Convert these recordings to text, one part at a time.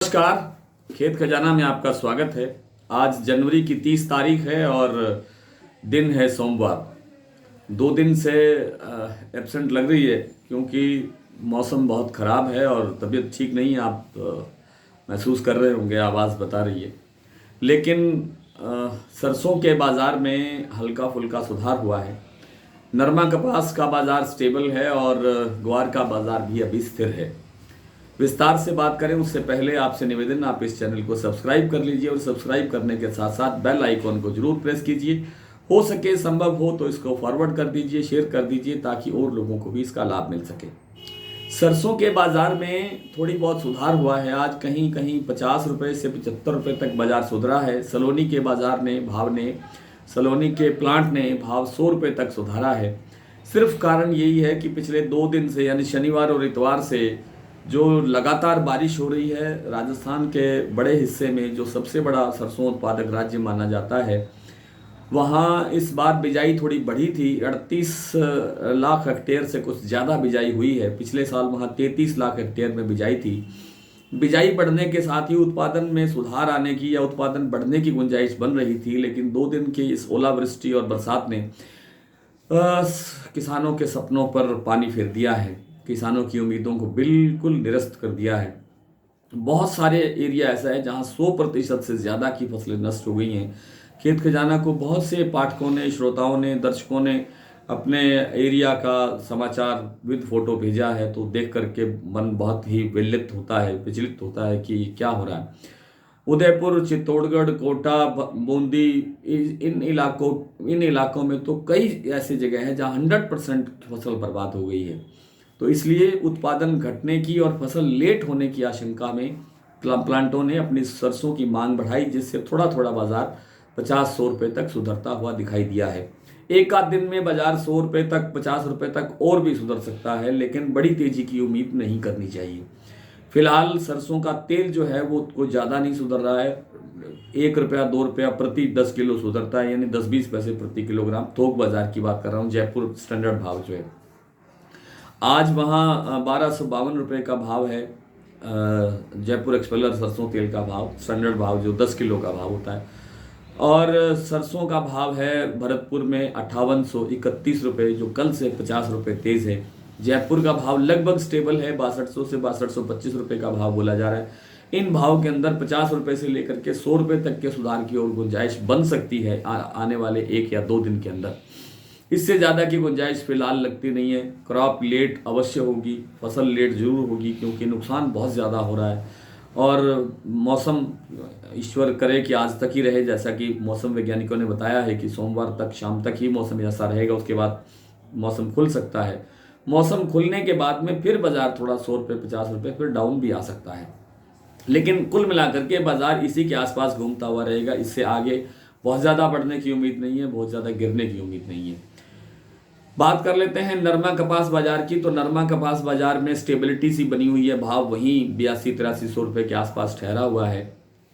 नमस्कार। खेत खजाना में आपका स्वागत है। आज जनवरी की 30 तारीख है और दिन है सोमवार। 2 दिन से एब्सेंट लग रही है क्योंकि मौसम बहुत ख़राब है और तबीयत ठीक नहीं है। आप महसूस कर रहे होंगे, आवाज़ बता रही है। लेकिन सरसों के बाज़ार में हल्का फुल्का सुधार हुआ है। नरमा कपास का बाज़ार स्टेबल है और ग्वार का बाज़ार भी अभी स्थिर है। विस्तार से बात करें उससे पहले आपसे निवेदन, आप इस चैनल को सब्सक्राइब कर लीजिए और सब्सक्राइब करने के साथ साथ बेल आइकॉन को जरूर प्रेस कीजिए। हो सके, संभव हो तो इसको फॉरवर्ड कर दीजिए, शेयर कर दीजिए ताकि और लोगों को भी इसका लाभ मिल सके। सरसों के बाजार में थोड़ी बहुत सुधार हुआ है। आज कहीं कहीं 50 रुपये से 75 रुपये तक बाजार सुधरा है। सलोनी के बाजार ने सलोनी के प्लांट ने भाव 100 रुपये तक सुधारा है। सिर्फ कारण यही है कि पिछले 2 दिन से यानी शनिवार और इतवार से जो लगातार बारिश हो रही है, राजस्थान के बड़े हिस्से में जो सबसे बड़ा सरसों उत्पादक राज्य माना जाता है, वहाँ इस बार बिजाई थोड़ी बढ़ी थी। 38 लाख हेक्टेयर से कुछ ज़्यादा बिजाई हुई है। पिछले साल वहाँ 33 लाख हेक्टेयर में बिजाई थी। बिजाई बढ़ने के साथ ही उत्पादन में सुधार आने की या उत्पादन बढ़ने की गुंजाइश बन रही थी, लेकिन 2 दिन की इस ओलावृष्टि और बरसात ने किसानों के सपनों पर पानी फेर दिया है। किसानों की उम्मीदों को बिल्कुल निरस्त कर दिया है। बहुत सारे एरिया ऐसा है जहां 100% से ज़्यादा की फसलें नष्ट हो गई हैं। खेत खजाना को बहुत से पाठकों ने, श्रोताओं ने, दर्शकों ने अपने एरिया का समाचार विद फोटो भेजा है, तो देख करके मन बहुत ही विचलित होता है कि क्या हो रहा है। उदयपुर, चित्तौड़गढ़, कोटा, बूंदी, इन इलाकों में तो कई ऐसी जगह है जहां 100% फसल बर्बाद हो गई है। तो इसलिए उत्पादन घटने की और फसल लेट होने की आशंका में प्लांटों ने अपनी सरसों की मांग बढ़ाई, जिससे थोड़ा थोड़ा बाजार 50-100 रुपये तक सुधरता हुआ दिखाई दिया है। एक आध दिन में बाजार 100 रुपये तक, 50 रुपये तक और भी सुधर सकता है, लेकिन बड़ी तेजी की उम्मीद नहीं करनी चाहिए। फिलहाल सरसों का तेल जो है वो कोई ज़्यादा नहीं सुधर रहा है। 1 रुपया 2 रुपया प्रति 10 किलो सुधरता है, यानी 10-20 पैसे प्रति किलोग्राम। थोक बाजार की बात कर रहा हूँ। जयपुर स्टैंडर्ड भाव जो है आज वहाँ 1252 रुपये का भाव है। जयपुर एक्सपेलर सरसों तेल का भाव, स्टैंडर्ड भाव जो 10 किलो का भाव होता है। और सरसों का भाव है भरतपुर में 5831 रुपये, जो कल से 50 रुपये तेज है। जयपुर का भाव लगभग स्टेबल है, 6200 से 6225 रुपये का भाव बोला जा रहा है। इन भाव के अंदर 50 रुपये से लेकर के 100 रुपये तक के सुधार की और गुंजाइश बन सकती है आने वाले 1 या 2 दिन के अंदर। इससे ज़्यादा की गुंजाइश फिलहाल लगती नहीं है। क्रॉप लेट अवश्य होगी, फसल लेट जरूर होगी, क्योंकि नुकसान बहुत ज़्यादा हो रहा है। और मौसम, ईश्वर करे कि आज तक ही रहे, जैसा कि मौसम वैज्ञानिकों ने बताया है कि सोमवार तक शाम तक ही मौसम ऐसा रहेगा, उसके बाद मौसम खुल सकता है। मौसम खुलने के बाद में फिर बाजार थोड़ा 100 रुपये 50 रुपये फिर डाउन भी आ सकता है, लेकिन कुल मिलाकर के बाजार इसी के आसपास घूमता हुआ रहेगा। इससे आगे बहुत ज़्यादा बढ़ने की उम्मीद नहीं है, बहुत ज़्यादा गिरने की उम्मीद नहीं है। बात कर लेते हैं नरमा कपास बाजार की। तो नरमा कपास बाजार में स्टेबिलिटी सी बनी हुई है। भाव वहीं 82-8300 रुपये के आसपास ठहरा हुआ है।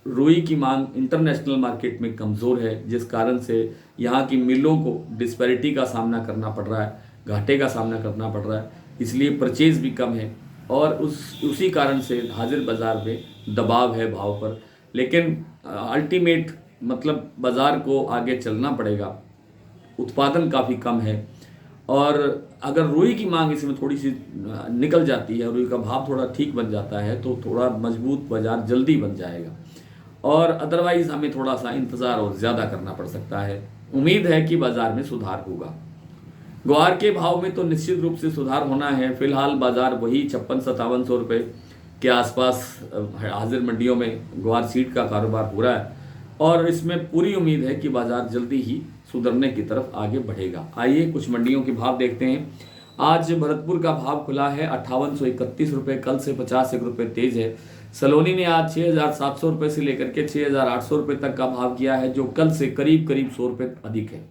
रुई की मांग इंटरनेशनल मार्केट में कमज़ोर है, जिस कारण से यहाँ की मिलों को डिस्पैरिटी का सामना करना पड़ रहा है, घाटे का सामना करना पड़ रहा है। इसलिए परचेज भी कम है और उसी कारण से हाजिर बाजार में दबाव है भाव पर। लेकिन अल्टीमेट मतलब बाजार को आगे चलना पड़ेगा। उत्पादन काफ़ी कम है और अगर रुई की मांग इसमें थोड़ी सी निकल जाती है, रुई का भाव थोड़ा ठीक बन जाता है, तो थोड़ा मजबूत बाजार जल्दी बन जाएगा। और अदरवाइज हमें थोड़ा सा इंतज़ार और ज़्यादा करना पड़ सकता है। उम्मीद है कि बाजार में सुधार होगा। ग्वार के भाव में तो निश्चित रूप से सुधार होना है। फिलहाल बाजार वही 5600-5700 रुपये के आसपास हाजिर मंडियों में ग्वार सीड का कारोबार हो रहा है और इसमें पूरी उम्मीद है कि बाजार जल्दी ही सुधरने की तरफ आगे बढ़ेगा। आइए कुछ मंडियों के भाव देखते हैं। आज भरतपुर का भाव खुला है 5831 रुपये, कल से 51 रुपये तेज है। सलोनी ने आज 6700 रुपये से लेकर के 6800 रुपये तक का भाव किया है, जो कल से करीब 100 रुपये अधिक है।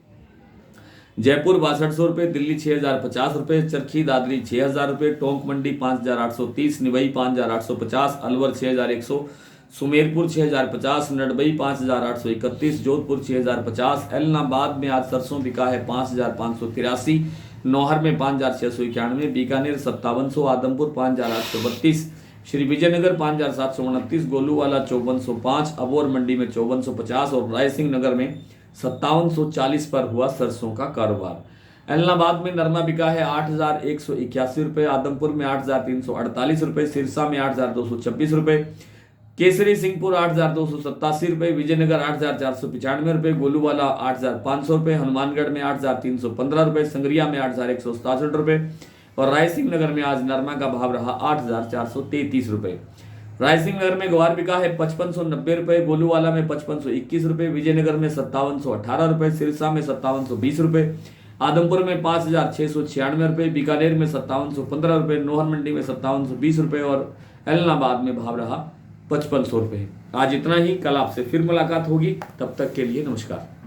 जयपुर 6200 रुपये, दिल्ली 6050 रुपये, चरखी दादरी 6000 रुपये, टोंक मंडी 5830, निवई 5850, अलवर 6100, सुमेरपुर 6050, नडबई 5831, जोधपुर 6050। एलनाबाद में आज सरसों बिका है 5583, नौहर में 5691, बीकानेर 5700, आदमपुर 5832, श्री विजयनगर 5,729, गोलूवाला 5405, अबोर मंडी में 5450 और रायसिंह नगर में 5740 पर हुआ सरसों का कारोबार। एलनाबाद में नरमा बिका है 8,181 रुपये, आदमपुर में 8,348 रुपये, सिरसा में 8,226 रुपये, केसरी सिंहपुर 8,287 रुपये, विजयनगर 8,495 रुपये, गोलूवाला 8,500 रुपये, हनुमानगढ़ में 8,315 रुपये, संगरिया में 8,167 रुपये और रायसिंह नगर में आज नरमा का भाव रहा 8,433 रुपये। रायसिंह नगर में ग्वार बिका है 5590 रुपये, गोलूवाला में 5521 रुपये, विजयनगर में 5718 रुपये, सिरसा में 5720 रुपये, आदमपुर में 5,696 रुपये, बीकानेर में 5715 रुपये, नोहर मंडी में 5720 रुपये और एलनाबाद में भाव रहा 5500 रुपये। आज इतना ही, कल आपसे फिर मुलाकात होगी, तब तक के लिए नमस्कार।